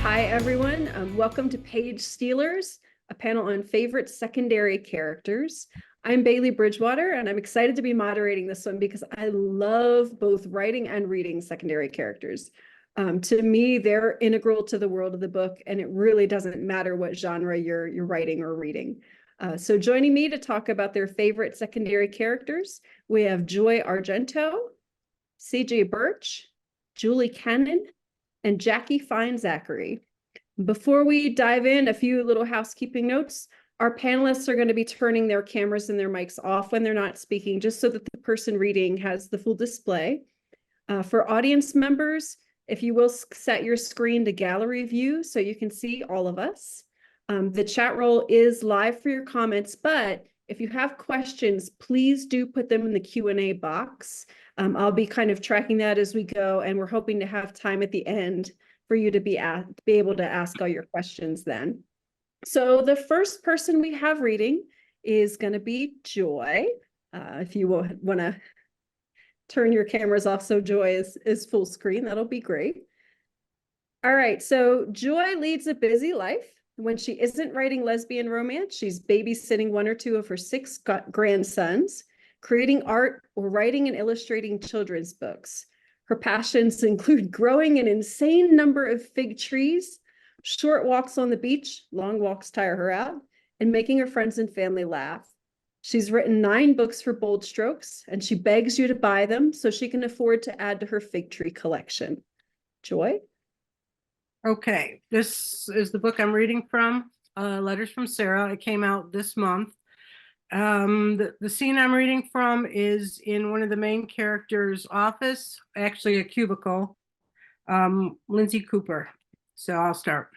Hi, everyone. Welcome to Page Stealers, a panel on favorite secondary characters. I'm Bailey Bridgewater, and I'm excited to be moderating this one because I love both writing and reading secondary characters. To me, they're integral to the world of the book, and it really doesn't matter what genre you're writing or reading. So joining me to talk about their favorite secondary characters, we have Joy Argento, CJ Birch, Julie Cannon, and Jackie Fein-Zachary. Before we dive in, a few little housekeeping notes. Our panelists are going to be turning their cameras and their mics off when they're not speaking, just so that the person reading has the full display. For audience members, if you will set your screen to gallery view so you can see all of us. The chat roll is live for your comments, but if you have questions, please do put them in the Q&A box. I'll be kind of tracking that as we go, and we're hoping to have time at the end for you to be able to ask all your questions then. So the first person we have reading is going to be Joy. If you want to turn your cameras off so Joy is full screen, that'll be great. All right, so Joy leads a busy life. When she isn't writing lesbian romance, she's babysitting one or two of her 6 grandsons, creating art, or writing and illustrating children's books. Her passions include growing an insane number of fig trees, short walks on the beach, long walks tire her out, and making her friends and family laugh. She's written 9 books for Bold Strokes, and she begs you to buy them so she can afford to add to her fig tree collection. Joy? Okay, this is the book I'm reading from, Letters from Sarah. It came out this month. The scene I'm reading from is in one of the main characters' office, actually a cubicle, Lindsay Cooper. So I'll start.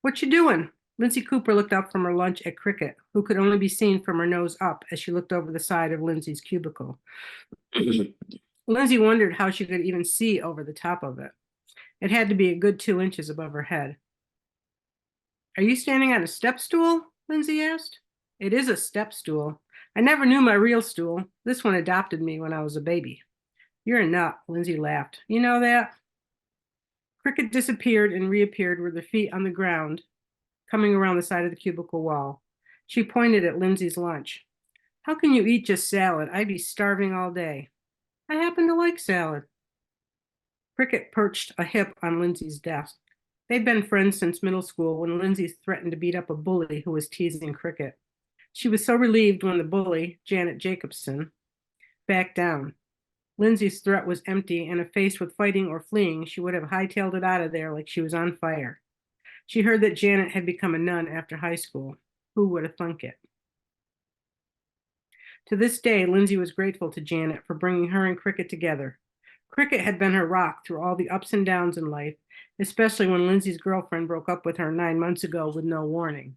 What you doing? Lindsay Cooper looked up from her lunch at Cricket, who could only be seen from her nose up as she looked over the side of Lindsay's cubicle. Lindsay wondered how she could even see over the top of it. It had to be a good 2 inches above her head. Are you standing on a step stool? Lindsay asked. It is a step stool. I never knew my real stool. This one adopted me when I was a baby. You're a nut, Lindsay laughed. You know that? Cricket disappeared and reappeared with her feet on the ground, coming around the side of the cubicle wall. She pointed at Lindsay's lunch. How can you eat just salad? I'd be starving all day. I happen to like salad. Cricket perched a hip on Lindsay's desk. They'd been friends since middle school when Lindsay threatened to beat up a bully who was teasing Cricket. She was so relieved when the bully, Janet Jacobson, backed down. Lindsay's threat was empty, and if faced with fighting or fleeing, she would have hightailed it out of there like she was on fire. She heard that Janet had become a nun after high school. Who would have thunk it? To this day, Lindsay was grateful to Janet for bringing her and Cricket together. Cricket had been her rock through all the ups and downs in life, especially when Lindsay's girlfriend broke up with her 9 months ago with no warning.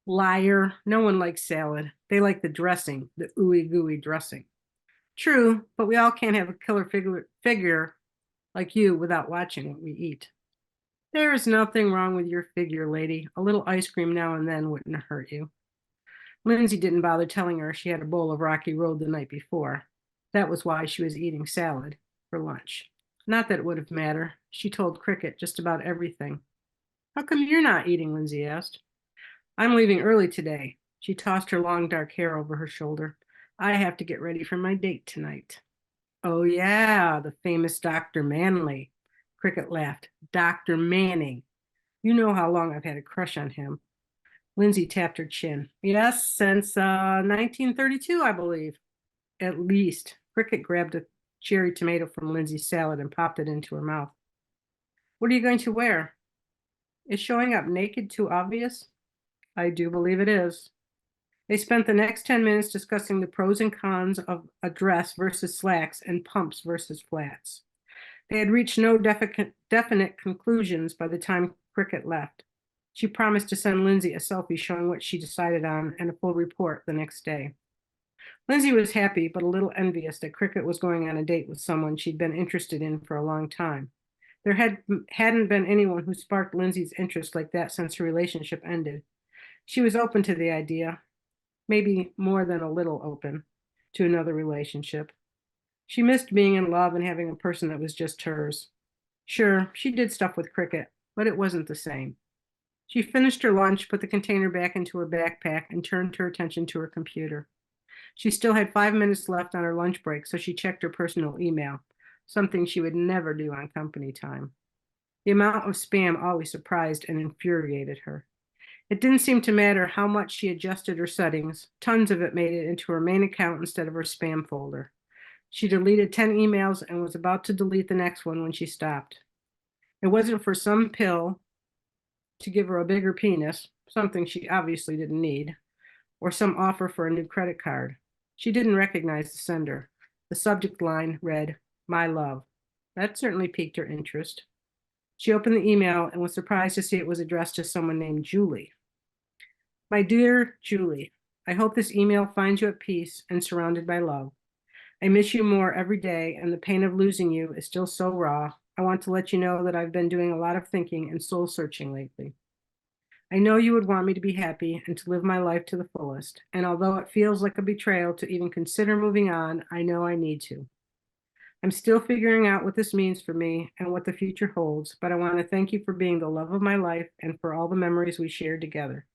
Liar. No one likes salad. They like the dressing, the ooey gooey dressing. True, but we all can't have a killer figure like you without watching what we eat. There is nothing wrong with your figure, lady. A little ice cream now and then wouldn't hurt you. Lindsay didn't bother telling her she had a bowl of Rocky Road the night before. That was why she was eating salad for lunch. Not that it would have mattered. She told Cricket just about everything. How come you're not eating? Lindsay asked. I'm leaving early today. She tossed her long dark hair over her shoulder. I have to get ready for my date tonight. Oh yeah, the famous Dr. Manley. Cricket laughed. Dr. Manning. You know how long I've had a crush on him. Lindsay tapped her chin. Yes, since 1932, I believe. At least. Cricket grabbed a cherry tomato from Lindsay's salad and popped it into her mouth. What are you going to wear? Is showing up naked too obvious? I do believe it is. They spent the next 10 minutes discussing the pros and cons of a dress versus slacks and pumps versus flats. They had reached no definite conclusions by the time Cricket left. She promised to send Lindsay a selfie showing what she decided on and a full report the next day. Lindsay was happy, but a little envious that Cricket was going on a date with someone she'd been interested in for a long time. There hadn't been anyone who sparked Lindsay's interest like that since her relationship ended. She was open to the idea, maybe more than a little open, to another relationship. She missed being in love and having a person that was just hers. Sure, she did stuff with Cricket, but it wasn't the same. She finished her lunch, put the container back into her backpack, and turned her attention to her computer. She still had 5 minutes left on her lunch break, so she checked her personal email, something she would never do on company time. The amount of spam always surprised and infuriated her. It didn't seem to matter how much she adjusted her settings. Tons of it made it into her main account instead of her spam folder. She deleted 10 emails and was about to delete the next one when she stopped. It wasn't for some pill to give her a bigger penis, something she obviously didn't need, or some offer for a new credit card. She didn't recognize the sender. The subject line read, "My love." That certainly piqued her interest. She opened the email and was surprised to see it was addressed to someone named Julie. "My dear Julie, I hope this email finds you at peace and surrounded by love. I miss you more every day, and the pain of losing you is still so raw. I want to let you know that I've been doing a lot of thinking and soul searching lately. I know you would want me to be happy and to live my life to the fullest, and although it feels like a betrayal to even consider moving on, I know I need to. I'm still figuring out what this means for me and what the future holds, but I want to thank you for being the love of my life and for all the memories we shared together.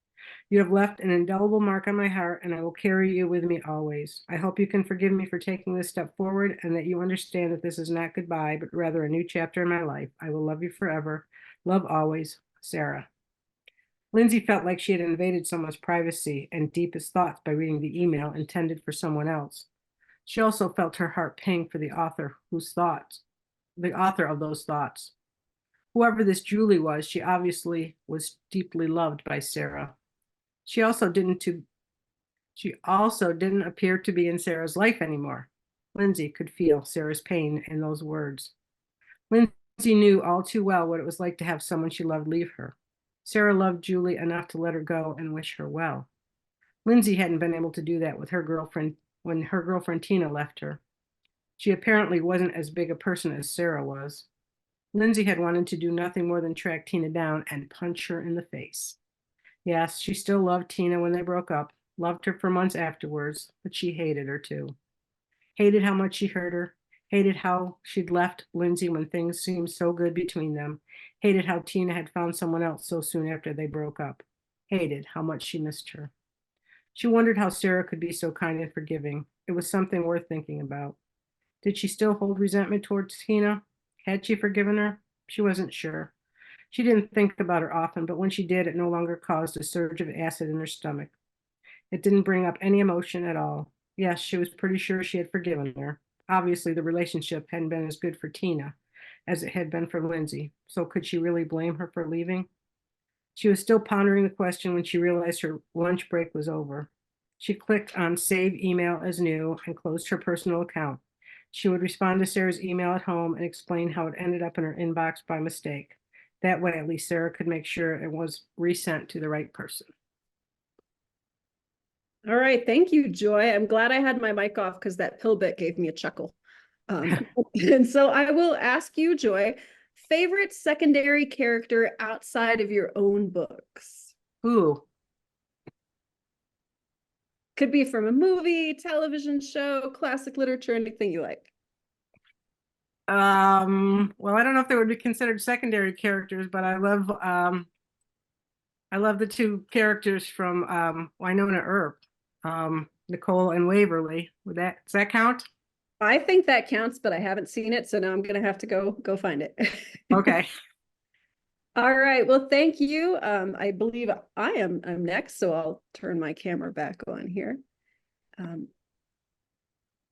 You have left an indelible mark on my heart, and I will carry you with me always. I hope you can forgive me for taking this step forward and that you understand that this is not goodbye, but rather a new chapter in my life. I will love you forever. Love always, Sarah." Lindsay felt like she had invaded someone's privacy and deepest thoughts by reading the email intended for someone else. She also felt her heart pang for the author of those thoughts. Whoever this Julie was, she obviously was deeply loved by Sarah. She also didn't appear to be in Sarah's life anymore. Lindsay could feel Sarah's pain in those words. Lindsay knew all too well what it was like to have someone she loved leave her. Sarah loved Julie enough to let her go and wish her well. Lindsay hadn't been able to do that with her girlfriend when her girlfriend Tina left her. She apparently wasn't as big a person as Sarah was. Lindsay had wanted to do nothing more than track Tina down and punch her in the face. Yes, she still loved Tina when they broke up, loved her for months afterwards, but she hated her too. Hated how much she hurt her, hated how she'd left Lindsay when things seemed so good between them, hated how Tina had found someone else so soon after they broke up, hated how much she missed her. She wondered how Sarah could be so kind and forgiving. It was something worth thinking about. Did she still hold resentment towards Tina? Had she forgiven her? She wasn't sure. She didn't think about her often, but when she did, it no longer caused a surge of acid in her stomach. It didn't bring up any emotion at all. Yes, she was pretty sure she had forgiven her. Obviously, the relationship hadn't been as good for Tina as it had been for Lindsay, so could she really blame her for leaving? She was still pondering the question when she realized her lunch break was over. She clicked on Save Email as New and closed her personal account. She would respond to Sarah's email at home and explain how it ended up in her inbox by mistake. That way, at least Sarah could make sure it was resent to the right person. All right, thank you, Joy. I'm glad I had my mic off because that pill bit gave me a chuckle. And so I will ask you, Joy, favorite secondary character outside of your own books? Ooh. Could be from a movie, television show, classic literature, anything you like. Well, I don't know if they would be considered secondary characters, but I love the two characters from Winona Earp, Nicole and Waverly. Does that count? I think that counts, but I haven't seen it, so now I'm gonna have to go find it. Okay. All right. Well, thank you. I believe I'm next, so I'll turn my camera back on here.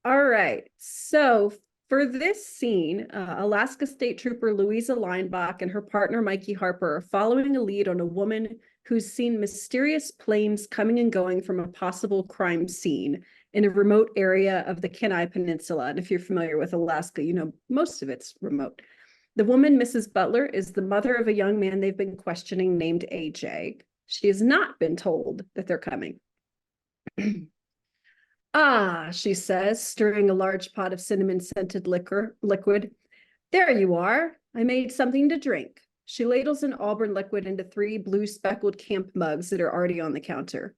All right. So for this scene, Alaska State Trooper Louisa Leinbach and her partner Mikey Harper are following a lead on a woman who's seen mysterious planes coming and going from a possible crime scene in a remote area of the Kenai Peninsula. And if you're familiar with Alaska, you know most of it's remote. The woman, Mrs. Butler, is the mother of a young man they've been questioning named AJ. She has not been told that they're coming. "Ah," she says, stirring a large pot of cinnamon-scented liquid. "There you are. I made something to drink." She ladles an Auburn liquid into 3 blue-speckled camp mugs that are already on the counter.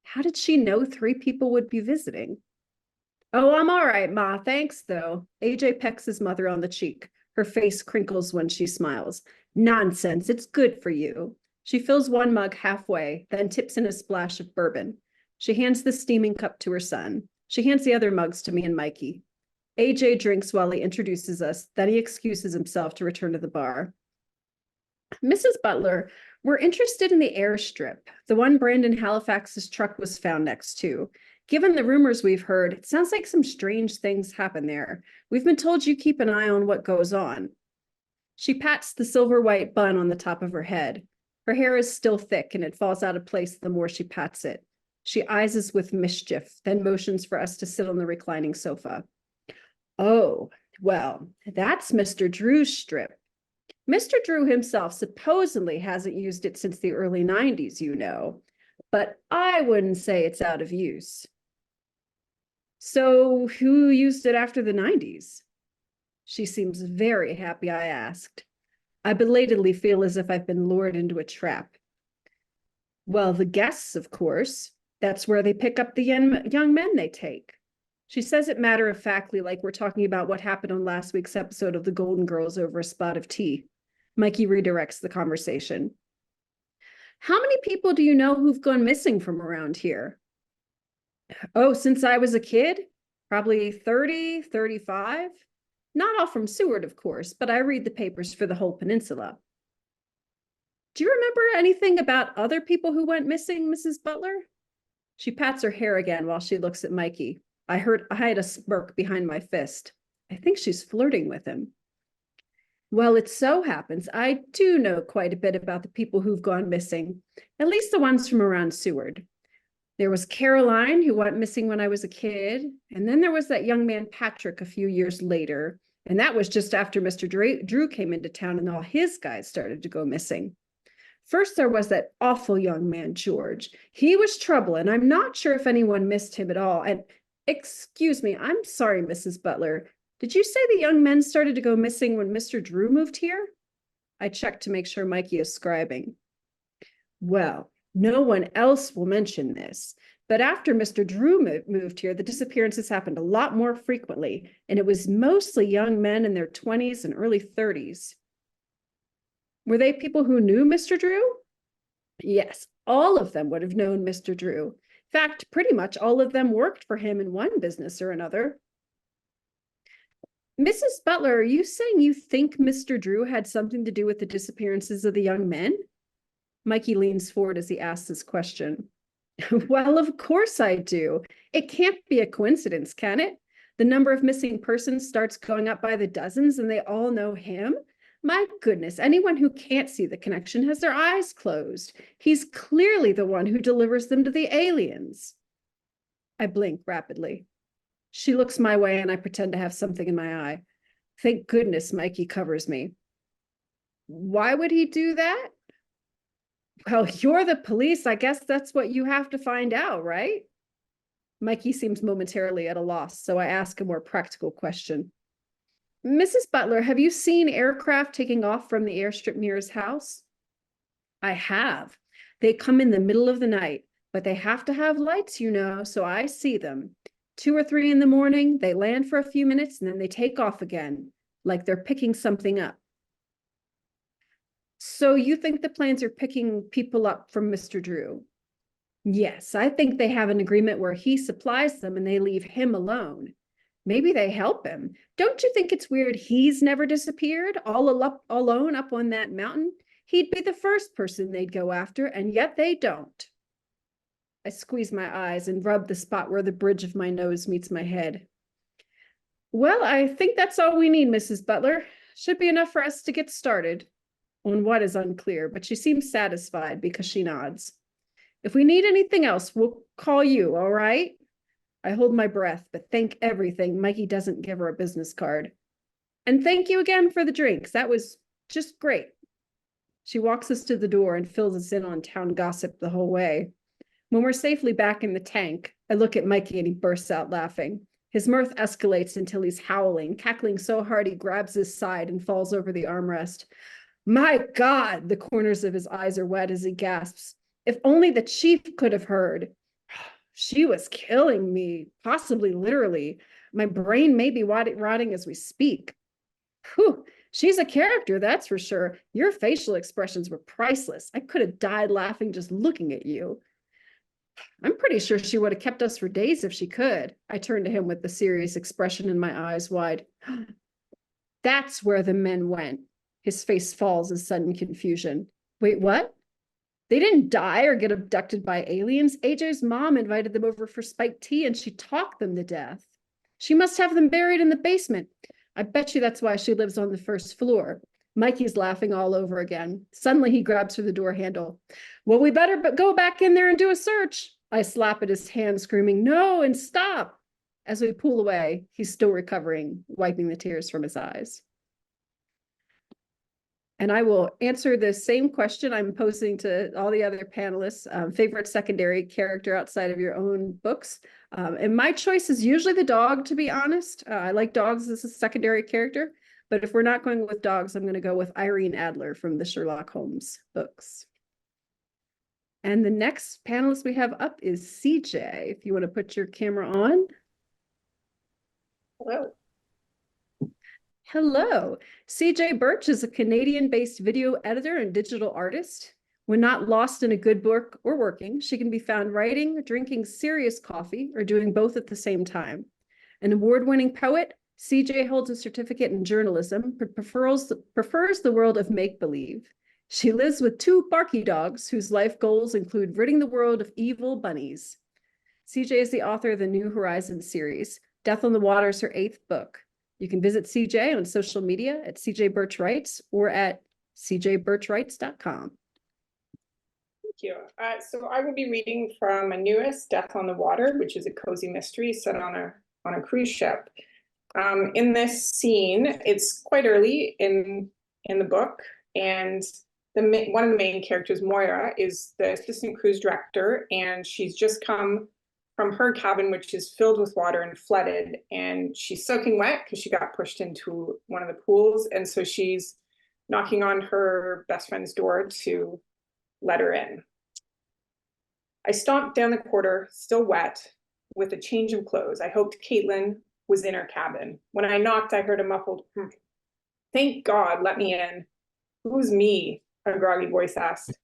How did she know 3 people would be visiting? "Oh, I'm all right, Ma. Thanks, though." AJ pecks his mother on the cheek. Her face crinkles when she smiles. Nonsense, it's good for you. She fills one mug halfway, then tips in a splash of bourbon. She hands the steaming cup to her son. She hands the other mugs to me and Mikey. AJ drinks while he introduces us, then he excuses himself to return to the bar. Mrs. Butler, we're interested in the airstrip, the one Brandon Halifax's truck was found next to. Given the rumors we've heard, it sounds like some strange things happen there. We've been told you keep an eye on what goes on. She pats the silver white bun on the top of her head. Her hair is still thick and it falls out of place the more she pats it. She eyes us with mischief, then motions for us to sit on the reclining sofa. Oh, well, that's Mr. Drew's strip. Mr. Drew himself supposedly hasn't used it since the early 90s, you know, but I wouldn't say it's out of use. So who used it after the 90s? She seems very happy I asked. I belatedly feel as if I've been lured into a trap. Well, the guests, of course. That's where they pick up the young men they take. She says it matter-of-factly, like we're talking about what happened on last week's episode of the Golden Girls over a spot of tea. Mikey redirects the conversation. How many people do you know who've gone missing from around here? Oh, since I was a kid? Probably 30, 35. Not all from Seward, of course, but I read the papers for the whole peninsula. Do you remember anything about other people who went missing, Mrs. Butler? She pats her hair again while she looks at Mikey. I hide a smirk behind my fist. I think she's flirting with him. Well, it so happens I do know quite a bit about the people who've gone missing, at least the ones from around Seward. There was Caroline, who went missing when I was a kid, and then there was that young man Patrick a few years later, and that was just after Mr. Drew came into town and all his guys started to go missing. First, there was that awful young man, George. He was trouble, and I'm not sure if anyone missed him at all. And excuse me, I'm sorry, Mrs. Butler. Did you say the young men started to go missing when Mr. Drew moved here? I checked to make sure Mikey is scribing. Well, no one else will mention this, but after Mr. Drew moved here, the disappearances happened a lot more frequently, and it was mostly young men in their 20s and early 30s. Were they people who knew Mr. Drew? Yes, all of them would have known Mr. Drew. In fact, pretty much all of them worked for him in one business or another. Mrs. Butler, are you saying you think Mr. Drew had something to do with the disappearances of the young men? Mikey leans forward as he asks this question. Well, of course I do. It can't be a coincidence, can it? The number of missing persons starts going up by the dozens and they all know him. My goodness, anyone who can't see the connection has their eyes closed. He's clearly the one who delivers them to the aliens. I blink rapidly. She looks my way and I pretend to have something in my eye. Thank goodness Mikey covers me. Why would he do that? Well, you're the police. I guess that's what you have to find out, right? Mikey seems momentarily at a loss, so I ask a more practical question. Mrs. Butler, have you seen aircraft taking off from the airstrip near his house? I have. They come in the middle of the night, but they have to have lights, you know, so I see them. 2 or 3 in the morning, they land for a few minutes and then they take off again, like they're picking something up. So you think the planes are picking people up from Mr. Drew? Yes, I think they have an agreement where he supplies them and they leave him alone. Maybe they help him. Don't you think it's weird he's never disappeared, alone up on that mountain? He'd be the first person they'd go after, and yet they don't. I squeeze my eyes and rub the spot where the bridge of my nose meets my head. Well, I think that's all we need, Mrs. Butler. Should be enough for us to get started. On what is unclear, but she seems satisfied because she nods. If we need anything else, we'll call you, all right? I hold my breath, but thank everything Mikey doesn't give her a business card. And thank you again for the drinks. That was just great. She walks us to the door and fills us in on town gossip the whole way. When we're safely back in the tank, I look at Mikey and he bursts out laughing. His mirth escalates until he's howling, cackling so hard he grabs his side and falls over the armrest. My God, the corners of his eyes are wet as he gasps. If only the chief could have heard. She was killing me, possibly literally. My brain may be rotting as we speak. Whew, She's a character, that's for sure. Your facial expressions were priceless. I could have died laughing just looking at you. I'm pretty sure she would have kept us for days if she could. I turned to him with the serious expression in my eyes wide. That's where the men went. His face falls in sudden confusion. Wait, what? They didn't die or get abducted by aliens. AJ's mom invited them over for spiked tea and she talked them to death. She must have them buried in the basement. I bet you that's why she lives on the first floor. Mikey's laughing all over again. Suddenly he grabs for the door handle. Well, we better go back in there and do a search. I slap at his hand, screaming, no, and stop. As we pull away, he's still recovering, wiping the tears from his eyes. And I will answer the same question I'm posing to all the other panelists. Favorite secondary character outside of your own books. And my choice is usually the dog, to be honest. I like dogs as a secondary character. But if we're not going with dogs, I'm going to go with Irene Adler from the Sherlock Holmes books. And the next panelist we have up is CJ. If you want to put your camera on. Hello. Hello. CJ Birch is a Canadian-based video editor and digital artist. When not lost in a good book or working, she can be found writing, drinking serious coffee, or doing both at the same time. An award-winning poet, CJ holds a certificate in journalism, but prefers the world of make-believe. She lives with 2 barky dogs whose life goals include ridding the world of evil bunnies. CJ is the author of the New Horizons series. Death on the Water is her 8th book. You can visit CJ on social media at CJ Birch Writes or at cjbirchwrites.com. Thank you. So I will be reading from my newest, Death on the Water, which is a cozy mystery set on a cruise ship. In this scene, it's quite early in the book, and one of the main characters, Moira, is the assistant cruise director, and she's just come from her cabin, which is filled with water and flooded, and she's soaking wet because she got pushed into one of the pools, and so she's knocking on her best friend's door to let her in. I stomped down the corridor, still wet, with a change of clothes. I hoped Caitlin was in her cabin. When I knocked, I heard a muffled, Thank God, let me in. Who's me? A groggy voice asked.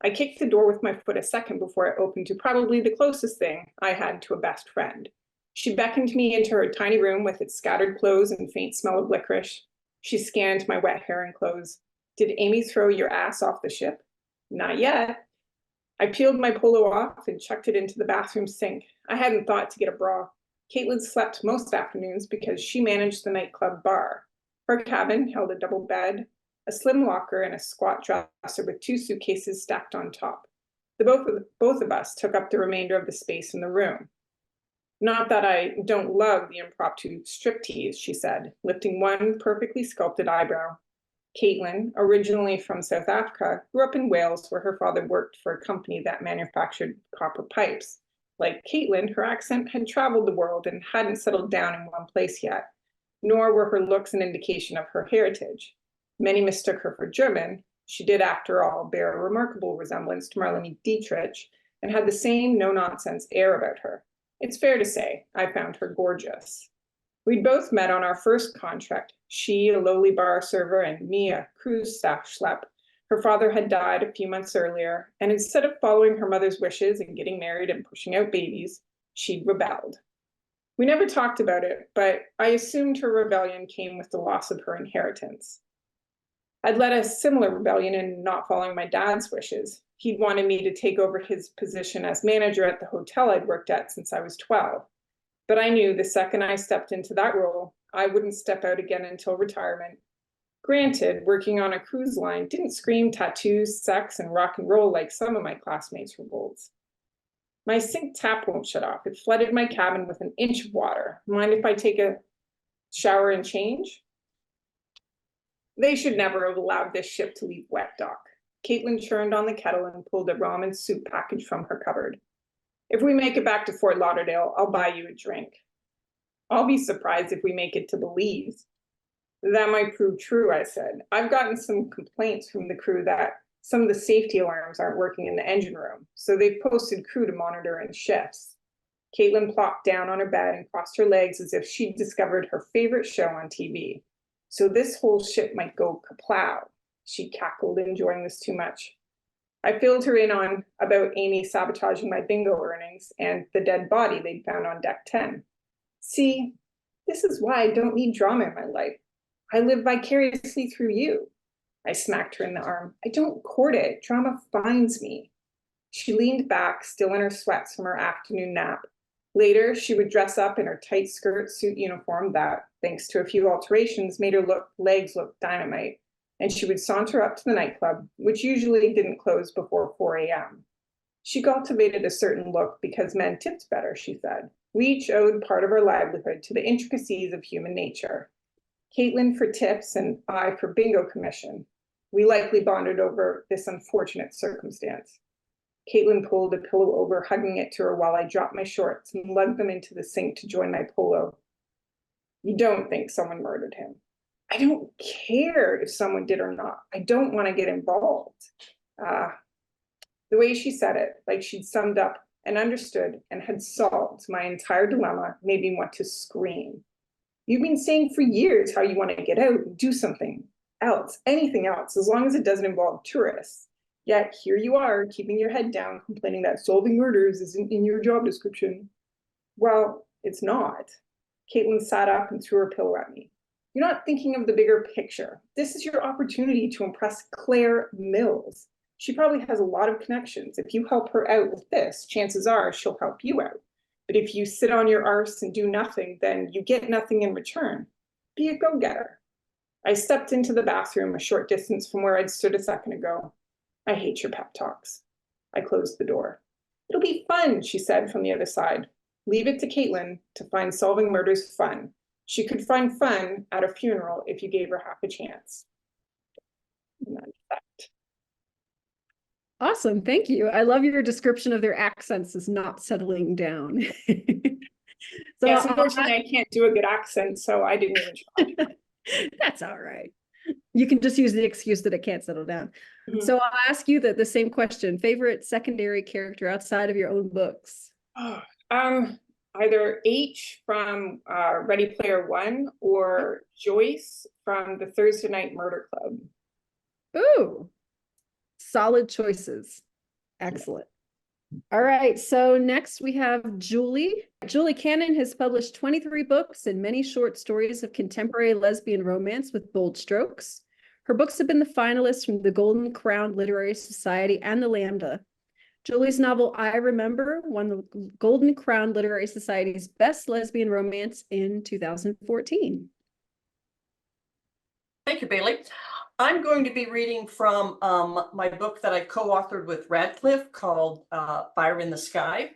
I kicked the door with my foot a second before it opened to probably the closest thing I had to a best friend. She beckoned me into her tiny room with its scattered clothes and faint smell of licorice. She scanned my wet hair and clothes. Did Amy throw your ass off the ship? Not yet. I peeled my polo off and chucked it into the bathroom sink. I hadn't thought to get a bra. Caitlin slept most afternoons because she managed the nightclub bar. Her cabin held a double bed, a slim locker, and a squat dresser with 2 suitcases stacked on top. Both of us took up the remainder of the space in the room. Not that I don't love the impromptu striptease, she said, lifting one perfectly sculpted eyebrow. Caitlin, originally from South Africa, grew up in Wales where her father worked for a company that manufactured copper pipes. Like Caitlin, her accent had traveled the world and hadn't settled down in one place yet, nor were her looks an indication of her heritage. Many mistook her for German. She did, after all, bear a remarkable resemblance to Marlene Dietrich and had the same no-nonsense air about her. It's fair to say I found her gorgeous. We'd both met on our first contract, she, a lowly bar server, and me, a cruise staff schlep. Her father had died a few months earlier, and instead of following her mother's wishes and getting married and pushing out babies, she'd rebelled. We never talked about it, but I assumed her rebellion came with the loss of her inheritance. I'd led a similar rebellion in not following my dad's wishes. He'd wanted me to take over his position as manager at the hotel I'd worked at since I was 12. But I knew the second I stepped into that role, I wouldn't step out again until retirement. Granted, working on a cruise line didn't scream tattoos, sex, and rock and roll like some of my classmates' revolts. My sink tap won't shut off. It flooded my cabin with an inch of water. Mind if I take a shower and change? They should never have allowed this ship to leave wet dock. Caitlin churned on the kettle and pulled a ramen soup package from her cupboard. If we make it back to Fort Lauderdale, I'll buy you a drink. I'll be surprised if we make it to Belize. That might prove true, I said. I've gotten some complaints from the crew that some of the safety alarms aren't working in the engine room, so they've posted crew to monitor in shifts. Caitlin plopped down on her bed and crossed her legs as if she'd discovered her favorite show on TV. So this whole ship might go kaplow. She cackled, enjoying this too much. I filled her in on about Amy sabotaging my bingo earnings and the dead body they'd found on deck 10. See, this is why I don't need drama in my life. I live vicariously through you. I smacked her in the arm. I don't court it. Drama finds me. She leaned back, still in her sweats from her afternoon nap. Later, she would dress up in her tight skirt suit uniform that, thanks to a few alterations, made her legs look dynamite. And she would saunter up to the nightclub, which usually didn't close before 4 a.m. She cultivated a certain look because men tipped better, she said. We each owed part of our livelihood to the intricacies of human nature. Caitlin for tips and I for bingo commission. We likely bonded over this unfortunate circumstance. Caitlin pulled a pillow over, hugging it to her while I dropped my shorts and lugged them into the sink to join my polo. You don't think someone murdered him? I don't care if someone did or not. I don't want to get involved. The way she said it, like she'd summed up and understood and had solved my entire dilemma, made me want to scream. You've been saying for years how you want to get out and do something else, anything else, as long as it doesn't involve tourists. Yet here you are, keeping your head down, complaining that solving murders isn't in your job description. Well, it's not. Caitlin sat up and threw her pillow at me. You're not thinking of the bigger picture. This is your opportunity to impress Claire Mills. She probably has a lot of connections. If you help her out with this, chances are she'll help you out. But if you sit on your arse and do nothing, then you get nothing in return. Be a go-getter. I stepped into the bathroom a short distance from where I'd stood a second ago. I hate your pep talks. I closed the door. It'll be fun, she said from the other side. Leave it to Caitlin to find solving murders fun. She could find fun at a funeral if you gave her half a chance. And that's that. Awesome. Thank you. I love your description of their accents is not settling down. So Yes, unfortunately, I can't do a good accent, so I didn't even try. That's all right. You can just use the excuse that it can't settle down. Mhm. So I'll ask you the same question. Favorite secondary character outside of your own books? Oh, either H from Ready Player One or Joyce from the Thursday Night Murder Club. Ooh, solid choices. Excellent. All right, so next we have Julie. Julie Cannon has published 23 books and many short stories of contemporary lesbian romance with bold strokes. Her books have been the finalists from the Golden Crown Literary Society and the Lambda. Julie's novel, I Remember, won the Golden Crown Literary Society's Best Lesbian Romance in 2014. Thank you, Bailey. I'm going to be reading from my book that I co-authored with Radcliffe called Fire in the Sky.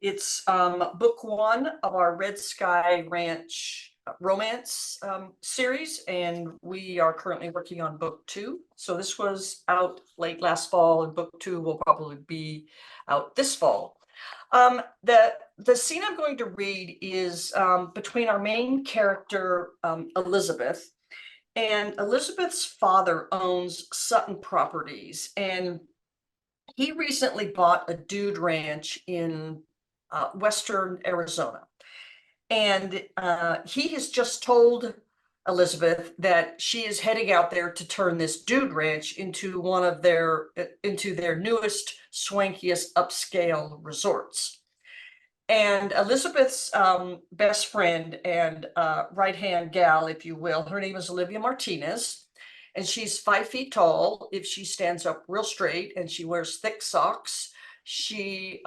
It's book one of our Red Sky Ranch romance series, and we are currently working on book two. So this was out late last fall, and book two will probably be out this fall. The scene I'm going to read is between our main character, Elizabeth, and Elizabeth's father owns Sutton Properties, and he recently bought a dude ranch in western Arizona. And he has just told Elizabeth that she is heading out there to turn this dude ranch into one of their newest, swankiest upscale resorts. And Elizabeth's best friend and right-hand gal, if you will, her name is Olivia Martinez, and she's 5 feet tall if she stands up real straight, and she wears thick socks. She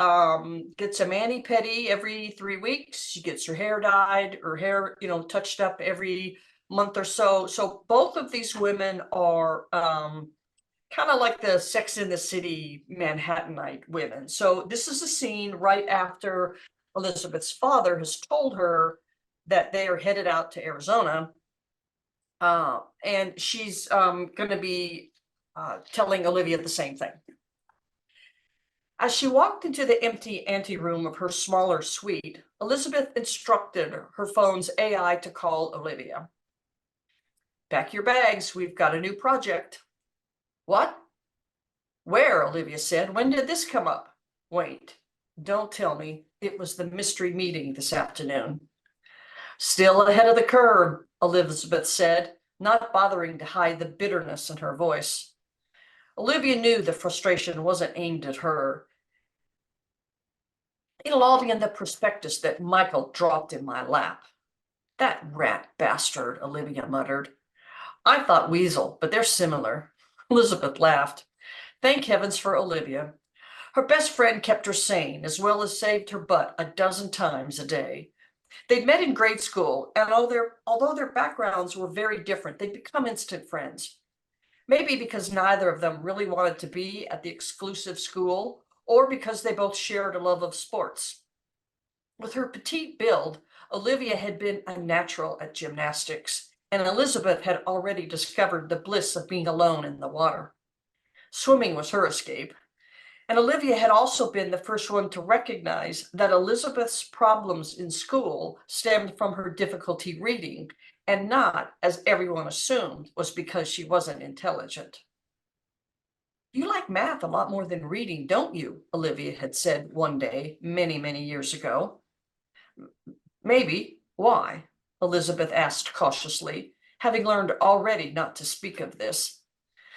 gets a mani-pedi every 3 weeks. She gets her hair dyed, her hair, touched up every month or so. So both of these women are kind of like the Sex in the City Manhattanite women. So this is a scene right after Elizabeth's father has told her that they are headed out to Arizona. And she's going to be telling Olivia the same thing. As she walked into the empty anteroom of her smaller suite, Elizabeth instructed her phone's AI to call Olivia. Pack your bags, we've got a new project. What? Where? Olivia said. When did this come up? Wait, don't tell me it was the mystery meeting this afternoon. Still ahead of the curve, Elizabeth said. not bothering to hide the bitterness in her voice. Olivia knew the frustration wasn't aimed at her. "It'll all be in the prospectus that Michael dropped in my lap." "That rat bastard," Olivia muttered. "I thought weasel, but they're similar." Elizabeth laughed. Thank heavens for Olivia. Her best friend kept her sane, as well as saved her butt a dozen times a day. They'd met in grade school, and although their backgrounds were very different, they'd become instant friends. Maybe because neither of them really wanted to be at the exclusive school, or because they both shared a love of sports. With her petite build, Olivia had been a natural at gymnastics, and Elizabeth had already discovered the bliss of being alone in the water. Swimming was her escape, and Olivia had also been the first one to recognize that Elizabeth's problems in school stemmed from her difficulty reading, and not, as everyone assumed, was because she wasn't intelligent. "You like math a lot more than reading, don't you?" Olivia had said one day, many, many years ago. "Maybe. Why?" Elizabeth asked cautiously, having learned already not to speak of this.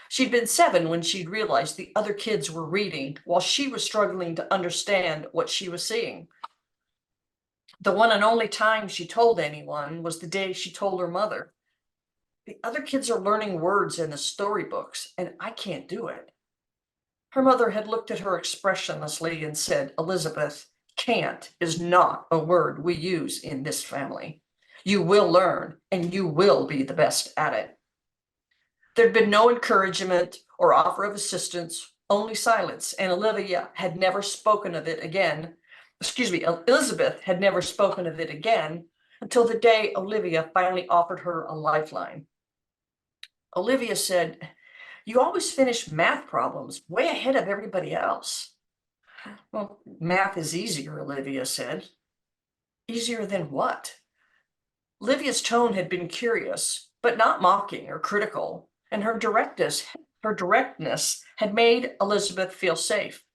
She'd been 7 when she'd realized the other kids were reading while she was struggling to understand what she was seeing. The one and only time she told anyone was the day she told her mother. "The other kids are learning words in the storybooks, and I can't do it." Her mother had looked at her expressionlessly and said, "Elizabeth, can't is not a word we use in this family. You will learn, and you will be the best at it." There'd been no encouragement or offer of assistance, only silence, and Olivia had never spoken of it again. Elizabeth had never spoken of it again until the day Olivia finally offered her a lifeline. Olivia said, "You always finish math problems way ahead of everybody else." "Well, math is easier," Olivia said. "Easier than what?" Olivia's tone had been curious, but not mocking or critical, and her directness had made Elizabeth feel safe.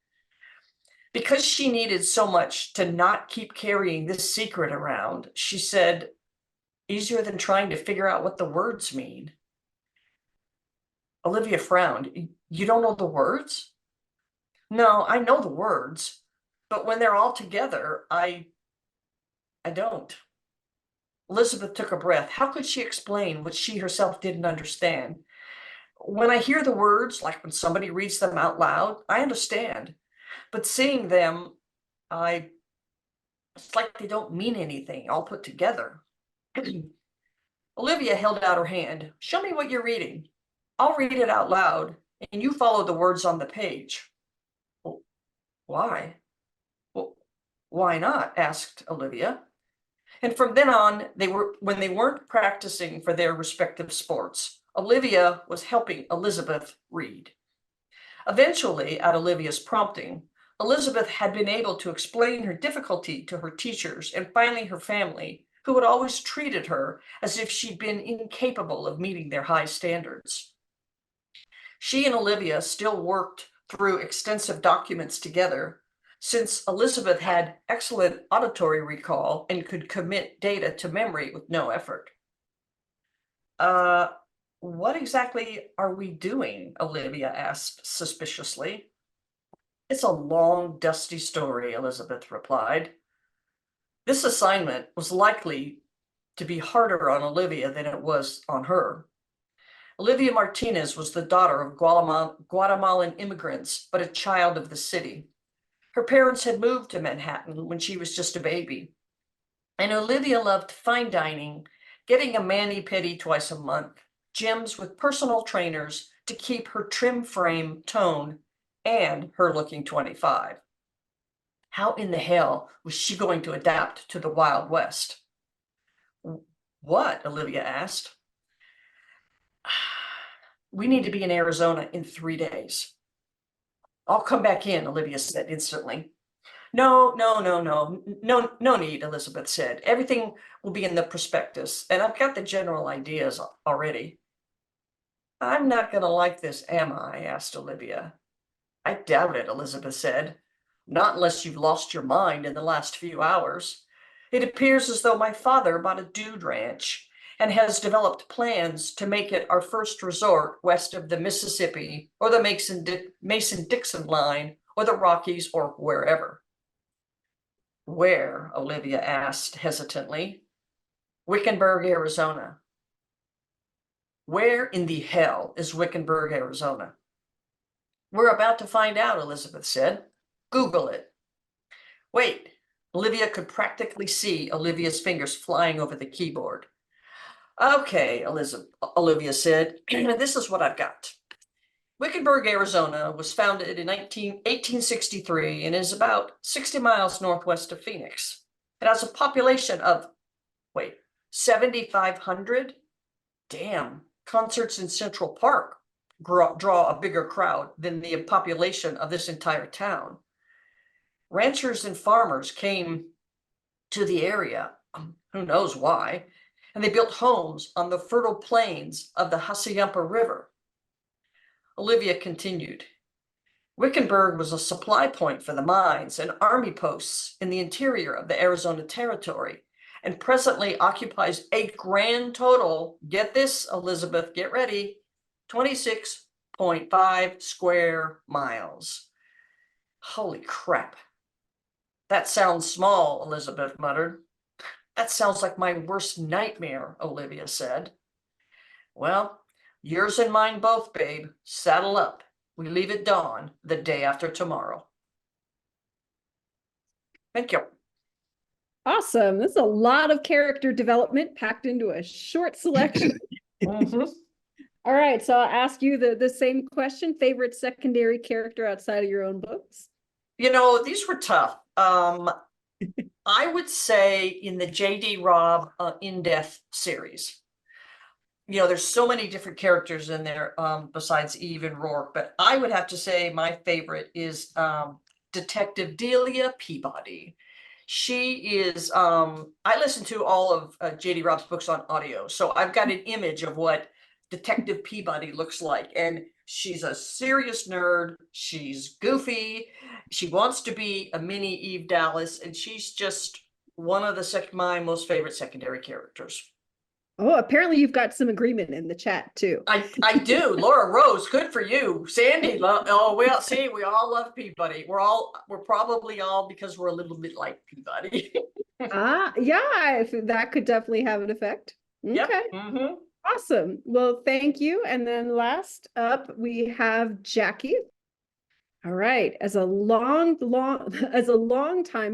Because she needed so much to not keep carrying this secret around, she said, "Easier than trying to figure out what the words mean." Olivia frowned. "You don't know the words?" "No, I know the words, but when they're all together, I don't." Elizabeth took a breath. How could she explain what she herself didn't understand? "When I hear the words, like when somebody reads them out loud, I understand. But seeing them, it's like they don't mean anything all put together." Olivia held out her hand. "Show me what you're reading. I'll read it out loud, and you follow the words on the page." "Well, why?" "Well, why not?" asked Olivia. And from then on, when they weren't practicing for their respective sports, Olivia was helping Elizabeth read. Eventually, at Olivia's prompting, Elizabeth had been able to explain her difficulty to her teachers and finally her family, who had always treated her as if she'd been incapable of meeting their high standards. She and Olivia still worked through extensive documents together, since Elizabeth had excellent auditory recall and could commit data to memory with no effort. What exactly are we doing?" Olivia asked suspiciously. "It's a long, dusty story," Elizabeth replied. This assignment was likely to be harder on Olivia than it was on her. Olivia Martinez was the daughter of Guatemalan immigrants, but a child of the city. Her parents had moved to Manhattan when she was just a baby. And Olivia loved fine dining, getting a mani-pedi twice a month, gyms with personal trainers to keep her trim frame toned and her looking 25. How in the hell was she going to adapt to the Wild West? "What?" Olivia asked. "We need to be in Arizona in 3 days." "I'll come back in," Olivia said instantly. No need," Elizabeth said. "Everything will be in the prospectus, and I've got the general ideas already." "I'm not going to like this, am I?" asked Olivia. "I doubt it," Elizabeth said. "Not unless you've lost your mind in the last few hours. It appears as though my father bought a dude ranch, and has developed plans to make it our first resort west of the Mississippi or the Mason-Dixon line or the Rockies or wherever. Where? Olivia asked hesitantly. Wickenburg, Arizona. Where in the hell is Wickenburg, Arizona? We're about to find out, Elizabeth said. Google it. Wait, Olivia could practically see Olivia's fingers flying over the keyboard. Okay, Olivia said, this is what I've got. Wickenburg, Arizona was founded in 1863 and is about 60 miles northwest of Phoenix. It has a population of, 7,500? Damn, concerts in Central Park draw a bigger crowd than the population of this entire town. Ranchers and farmers came to the area, who knows why, and they built homes on the fertile plains of the Hassayampa River. Olivia continued. Wickenburg was a supply point for the mines and army posts in the interior of the Arizona Territory, and presently occupies a grand total, get this, Elizabeth, get ready, 26.5 square miles. Holy crap. That sounds small, Elizabeth muttered. That sounds like my worst nightmare, Olivia said. Well, yours and mine both, babe. Saddle up. We leave at dawn the day after tomorrow. Thank you. Awesome. That's a lot of character development packed into a short selection. Mhm. All right, so I'll ask you the same question. Favorite secondary character outside of your own books? You know, these were tough. I would say in the J.D. Robb In Death series, you know, there's so many different characters in there besides Eve and Rourke, but I would have to say my favorite is Detective Delia Peabody. She is, I listen to all of J.D. Robb's books on audio, so I've got an image of what Detective Peabody looks like, and she's a serious nerd, she's goofy, she wants to be a mini Eve Dallas, and she's just one of my most favorite secondary characters. Oh, apparently you've got some agreement in the chat too. I do. Laura Rose, good for you. Sandy, see, we all love Peabody. We're probably all because we're a little bit like Peabody. Yeah, if that could definitely have an effect. Okay. Yep. Mm-hmm. Awesome. Well, thank you. And then last up, we have Jackie. All right. As a long-time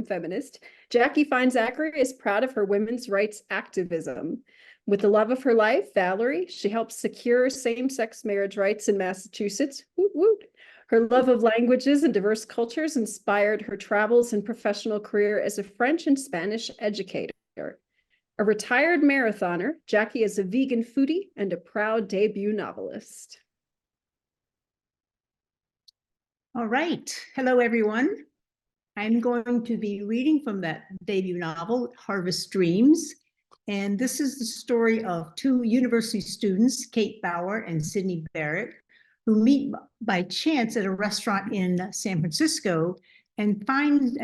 feminist, Jackie Fein-Zachary is proud of her women's rights activism. With the love of her life, Valerie, she helped secure same-sex marriage rights in Massachusetts. Woot, woot. Her love of languages and diverse cultures inspired her travels and professional career as a French and Spanish educator. A retired marathoner, Jackie is a vegan foodie and a proud debut novelist. All right. Hello, everyone. I'm going to be reading from that debut novel, Harvest Dreams. And this is the story of two university students, Kate Bauer and Sydney Barrett, who meet by chance at a restaurant in San Francisco and find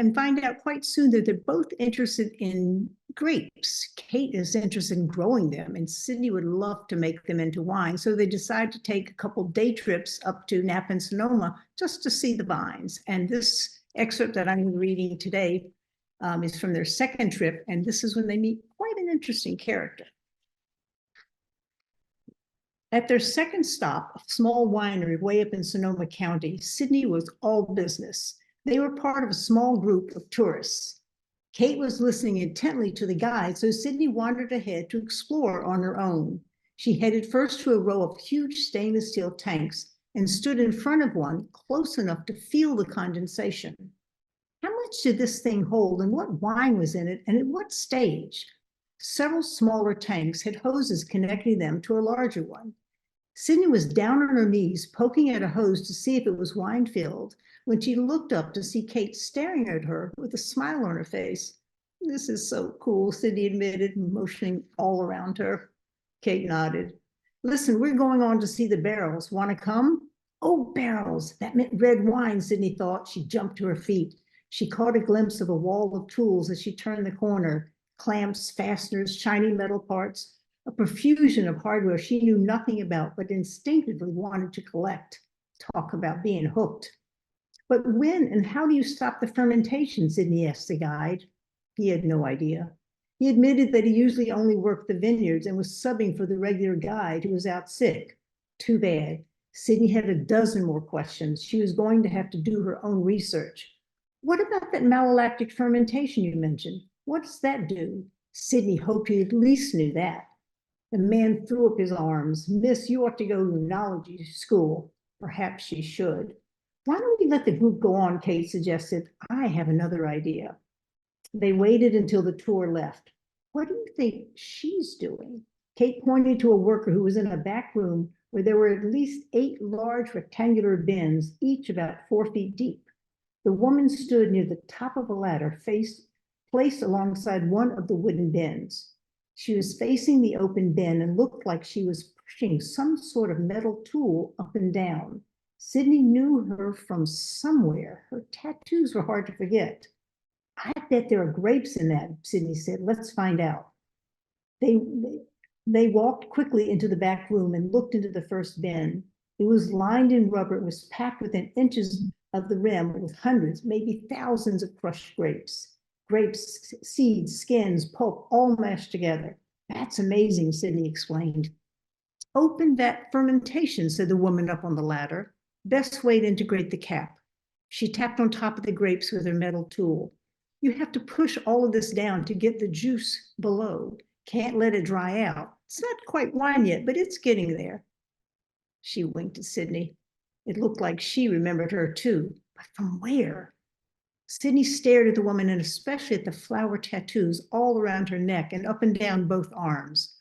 out quite soon that they're both interested in grapes. Kate is interested in growing them, and Sydney would love to make them into wine. So they decide to take a couple day trips up to Napa and Sonoma just to see the vines. And this excerpt that I'm reading today is from their second trip, and this is when they meet quite an interesting character. At their second stop, a small winery way up in Sonoma County, Sydney was all business. They were part of a small group of tourists. Kate was listening intently to the guide, so Sydney wandered ahead to explore on her own. She headed first to a row of huge stainless steel tanks and stood in front of one close enough to feel the condensation. How much did this thing hold, and what wine was in it, and at what stage? Several smaller tanks had hoses connecting them to a larger one. Sydney was down on her knees, poking at a hose to see if it was wine-filled, when she looked up to see Kate staring at her with a smile on her face. "This is so cool," Sydney admitted, motioning all around her. Kate nodded. "Listen, we're going on to see the barrels. Want to come?" Oh, barrels! That meant red wine, Sydney thought. She jumped to her feet. She caught a glimpse of a wall of tools as she turned the corner. Clamps, fasteners, shiny metal parts. a profusion of hardware she knew nothing about, but instinctively wanted to collect. Talk about being hooked. But when and how do you stop the fermentation? Sidney asked the guide. He had no idea. He admitted that he usually only worked the vineyards and was subbing for the regular guide who was out sick. Too bad. Sidney had a dozen more questions. She was going to have to do her own research. What about that malolactic fermentation you mentioned? What does that do? Sidney hoped he at least knew that. The man threw up his arms. Miss, you ought to go to enology school. Perhaps she should. Why don't we let the group go on, Kate suggested. I have another idea. They waited until the tour left. What do you think she's doing? Kate pointed to a worker who was in a back room where there were at least 8 large rectangular bins, each about 4 feet deep. The woman stood near the top of a ladder placed alongside one of the wooden bins. She was facing the open bin and looked like she was pushing some sort of metal tool up and down. Sidney knew her from somewhere. Her tattoos were hard to forget. I bet there are grapes in that, Sidney said. Let's find out. They walked quickly into the back room and looked into the first bin. It was lined in rubber and was packed within inches of the rim with hundreds, maybe thousands of crushed grapes. Grapes, seeds, skins, pulp, all mashed together. That's amazing, Sidney explained. Open that fermentation, said the woman up on the ladder. Best way to integrate the cap. She tapped on top of the grapes with her metal tool. You have to push all of this down to get the juice below. Can't let it dry out. It's not quite wine yet, but it's getting there. She winked at Sidney. It looked like she remembered her too, but from where? Sidney stared at the woman and especially at the flower tattoos all around her neck and up and down both arms.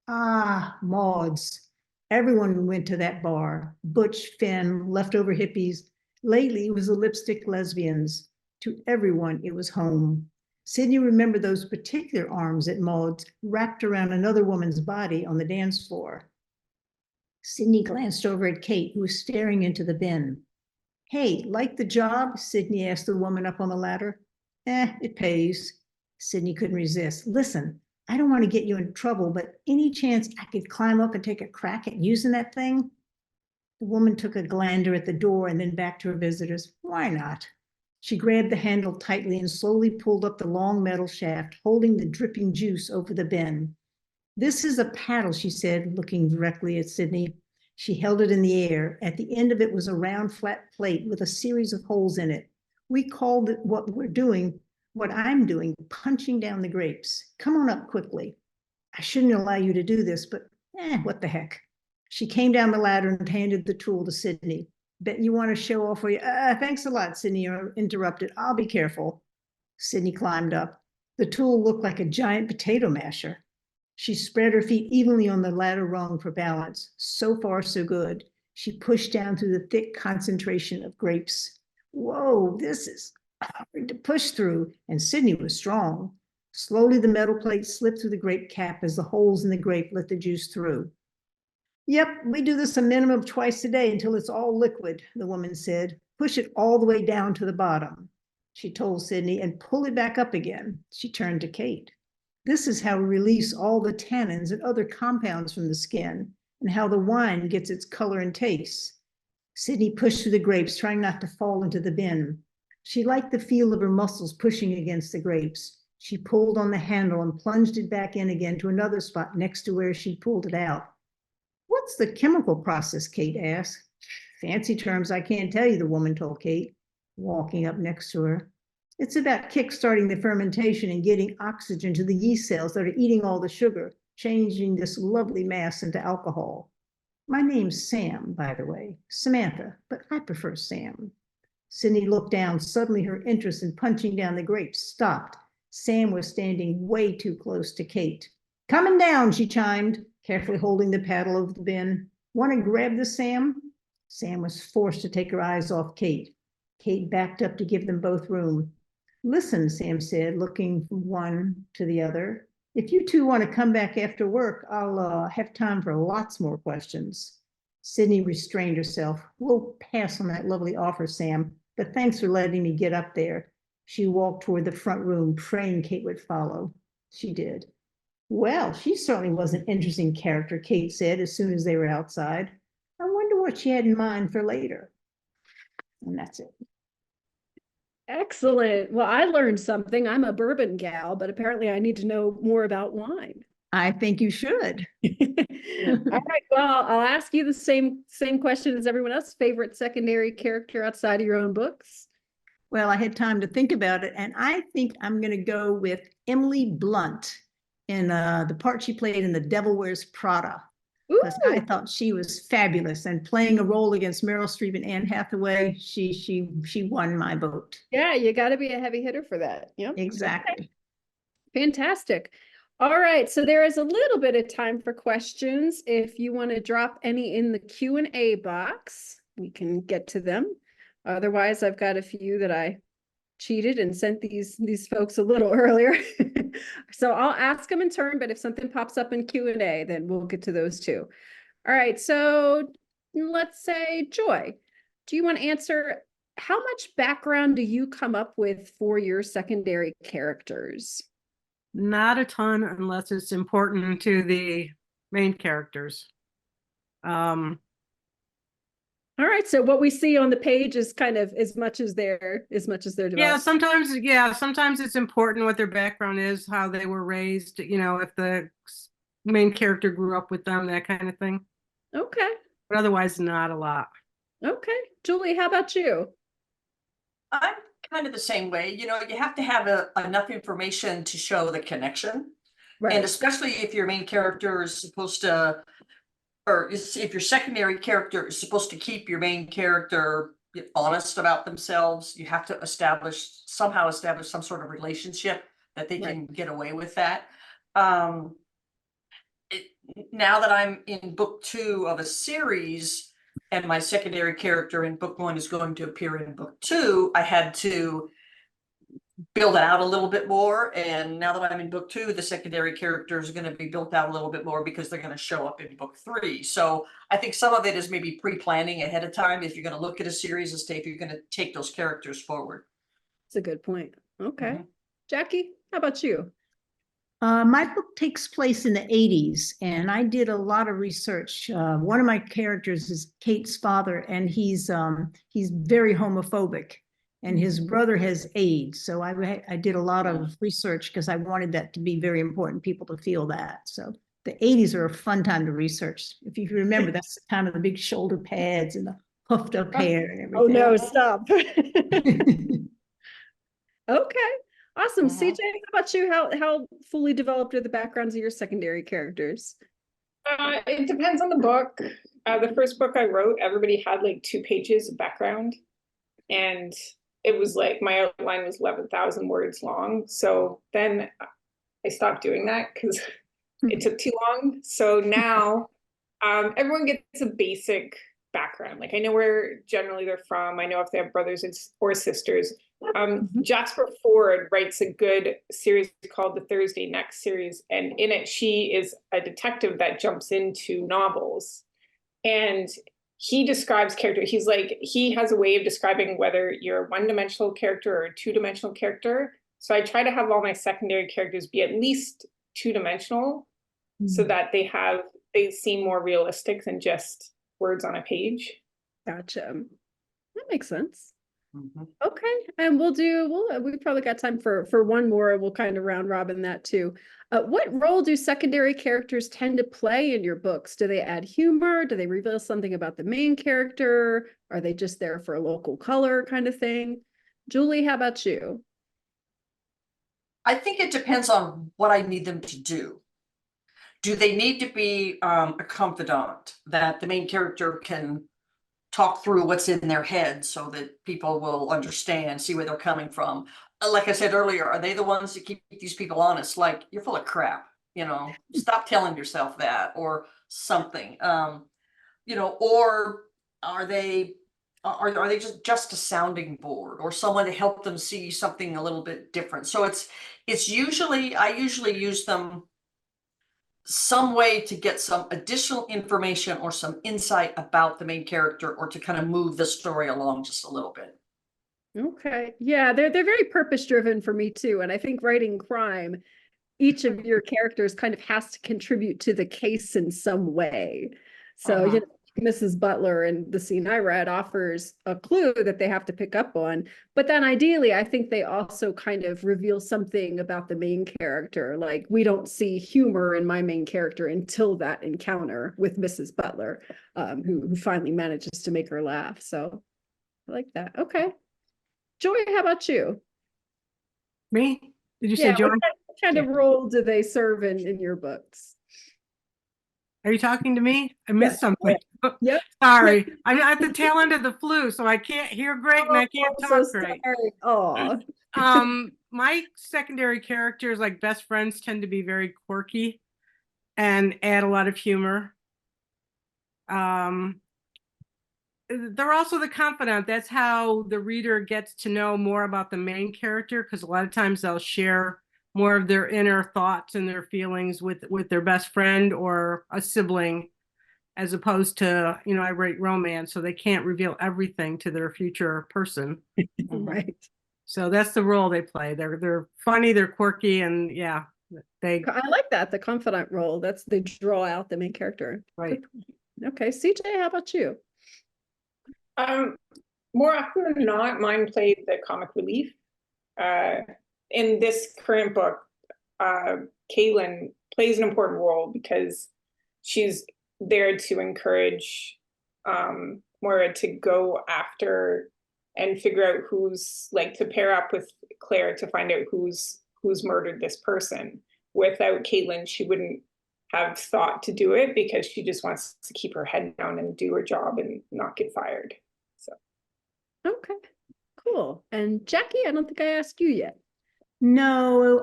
Ah, Maud's. Everyone went to that bar. Butch, femme, leftover hippies. Lately, it was the lipstick lesbians. To everyone, it was home. Sidney remembered those particular arms at Maud's wrapped around another woman's body on the dance floor. Sidney glanced over at Kate, who was staring into the bin. Hey, like the job? Sidney asked the woman up on the ladder. It pays. Sidney couldn't resist. Listen, I don't want to get you in trouble, but any chance I could climb up and take a crack at using that thing? The woman took a gander at the door and then back to her visitors. Why not? She grabbed the handle tightly and slowly pulled up the long metal shaft, holding the dripping juice over the bin. This is a paddle, she said, looking directly at Sidney. She held it in the air. At the end of it was a round, flat plate with a series of holes in it. We called it what I'm doing, punching down the grapes. Come on up quickly. I shouldn't allow you to do this, but what the heck. She came down the ladder and handed the tool to Sidney. Bet you want to show off for you. Thanks a lot, Sidney interrupted. I'll be careful. Sidney climbed up. The tool looked like a giant potato masher. She spread her feet evenly on the ladder rung for balance. So far, so good. She pushed down through the thick concentration of grapes. Whoa, this is hard to push through, and Sidney was strong. Slowly, the metal plate slipped through the grape cap as the holes in the grape let the juice through. Yep, we do this a minimum of twice a day until it's all liquid, the woman said. Push it all the way down to the bottom, she told Sidney, and pull it back up again. She turned to Kate. This is how we release all the tannins and other compounds from the skin and how the wine gets its color and taste. Sidney pushed through the grapes, trying not to fall into the bin. She liked the feel of her muscles pushing against the grapes. She pulled on the handle and plunged it back in again to another spot next to where she pulled it out. What's the chemical process? Kate asked. Fancy terms I can't tell you, the woman told Kate, walking up next to her. It's about kickstarting the fermentation and getting oxygen to the yeast cells that are eating all the sugar, changing this lovely mass into alcohol. My name's Sam, by the way, Samantha, but I prefer Sam. Sidney looked down. Suddenly her interest in punching down the grapes stopped. Sam was standing way too close to Kate. Coming down, she chimed, carefully holding the paddle over the bin. Want to grab this, Sam? Sam was forced to take her eyes off Kate. Kate backed up to give them both room. Listen, Sam said, looking from one to the other. If you two want to come back after work, I'll have time for lots more questions. Sidney restrained herself. We'll pass on that lovely offer, Sam, but thanks for letting me get up there. She walked toward the front room, praying Kate would follow. She did. Well, she certainly was an interesting character, Kate said as soon as they were outside. I wonder what she had in mind for later. And that's it. Excellent. Well, I learned something. I'm a bourbon gal, but apparently I need to know more about wine. I think you should. All right. Well, I'll ask you the same question as everyone else. Favorite secondary character outside of your own books? Well, I had time to think about it, and I think I'm going to go with Emily Blunt in the part she played in The Devil Wears Prada. Because I Ooh, thought she was fabulous, and playing a role against Meryl Streep and Anne Hathaway, she won my vote. yeah, you got to be a heavy hitter for that. Yep. Exactly. Fantastic. All right, so there is a little bit of time for questions. If you want to drop any in the Q&A box, we can get to them. Otherwise, I've got a few that I cheated and sent these folks a little earlier. So I'll ask them in turn, but if something pops up in Q&A, then we'll get to those too. All right, so let's say Joy, do you want to answer how much background do you come up with for your secondary characters? Not a ton unless it's important to the main characters. All right, so what we see on the page is kind of as much as their Yeah, sometimes it's important what their background is, how they were raised, if the main character grew up with them, that kind of thing. Okay. But otherwise, not a lot. Okay. Julie, how about you? I'm kind of the same way. You have to have enough information to show the connection. And especially if your main character is supposed to, or if your secondary character is supposed to keep your main character honest about themselves, you have to somehow establish some sort of relationship that they can get away with that. Now that I'm in book 2 of a series and my secondary character in book 1 is going to appear in book 2, I had to build it out a little bit more. And now that I'm in book 2, the secondary character is going to be built out a little bit more because they're going to show up in book 3. So I think some of it is maybe pre-planning ahead of time if you're going to look at a series and say if you're going to take those characters forward. That's a good point. Okay. Jackie, how about you? My book takes place in the 80s, and I did a lot of research. One of my characters is Kate's father, and he's very homophobic, and his brother has AIDS. So I did a lot of research because I wanted that to be very important, people to feel that. So the 80s are a fun time to research. If you remember, that's the time of the big shoulder pads and the puffed up hair and everything. Oh no, stop. Okay. Awesome. CJ, how about you? How fully developed are the backgrounds of your secondary characters? It depends on the book. The first book I wrote, everybody had like 2 pages of background, and it was like my outline was 11,000 words long. So then I stopped doing that because it took too long. So now everyone gets a basic background. Like I know where generally they're from. I know if they have brothers or sisters. Jasper Ford writes a good series called the Thursday Next series, and in it she is a detective that jumps into novels, and he describes character. He has a way of describing whether you're a one-dimensional character or a two-dimensional character. So I try to have all my secondary characters be at least two-dimensional so that they seem more realistic than just words on a page. Gotcha. That makes sense. Okay, and we've probably got time for one more. We'll kind of round robin that too. What role do secondary characters tend to play in your books? Do they add humor? Do they reveal something about the main character? Are they just there for a local color kind of thing? Julie, how about you? I think it depends on what I need them to do. Do they need to be a confidant that the main character can talk through what's in their head so that people will understand, see where they're coming from? Like I said earlier, are they the ones that keep these people honest? Like, you're full of crap, stop telling yourself that, or something, or are they just a sounding board or someone to help them see something a little bit different? So I usually use them some way to get some additional information or some insight about the main character, or to kind of move the story along just a little bit. Okay. Yeah, they're very purpose driven for me too. And I think writing crime, each of your characters kind of has to contribute to the case in some way. So, you know, Mrs. Butler in the scene I read offers a clue that they have to pick up on. But then ideally, I think they also kind of reveal something about the main character. Like, we don't see humor in my main character until that encounter with Mrs. Butler, who finally manages to make her laugh. So I like that. Okay. Joy, how about you? Me? Did you say Yeah, Joy? what kind of role do they serve in your books? Are you talking to me? I missed something. Yep. Sorry. I'm at the tail end of the flu, so I can't hear great and I can't Oh, talk so great. sorry. Aw. My secondary characters, like best friends, tend to be very quirky and add a lot of humor. They're also the confidant. That's how the reader gets to know more about the main character, because a lot of times they'll share more of their inner thoughts and their feelings with their best friend or a sibling, as opposed to, you know, I write romance, so they can't reveal everything to their future person. Right. So that's the role they play. They're funny, they're quirky, and yeah, they I like that, the confidant role. That's they draw out the main character. right. Okay, CJ, how about you? More often than not, mine played the comic relief. In this current book, Caitlin plays an important role because she's there to encourage Moira to go after and figure out who's, like, to pair up with Claire to find out who's murdered this person. Without Caitlin, she wouldn't have thought to do it because she just wants to keep her head down and do her job and not get fired. So. Okay, cool. And Jackie, I don't think I asked you yet. No,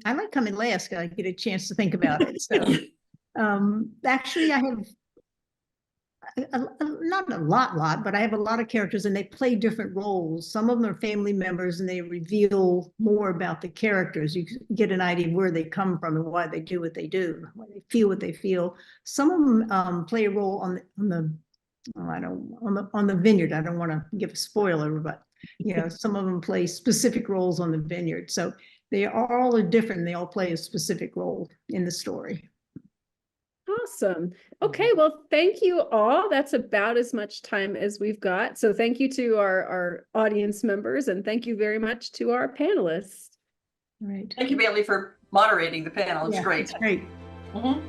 I like coming last. I get a chance to think about it. So, actually, I have not a lot, but I have a lot of characters, and they play different roles. Some of them are family members, and they reveal more about the characters. You get an idea where they come from and why they do what they do, why they feel what they feel. Some of them play a role on the vineyard. I don't want to give a spoiler, but you know, some of them play specific roles on the vineyard. So they all are different. They all play a specific role in the story. Awesome. Okay, well, thank you all. That's about as much time as we've got. So thank you to our audience members, and thank you very much to our panelists. Right. Thank you, Bailey, for moderating the panel. It's Yeah, great. it's great. Mhm.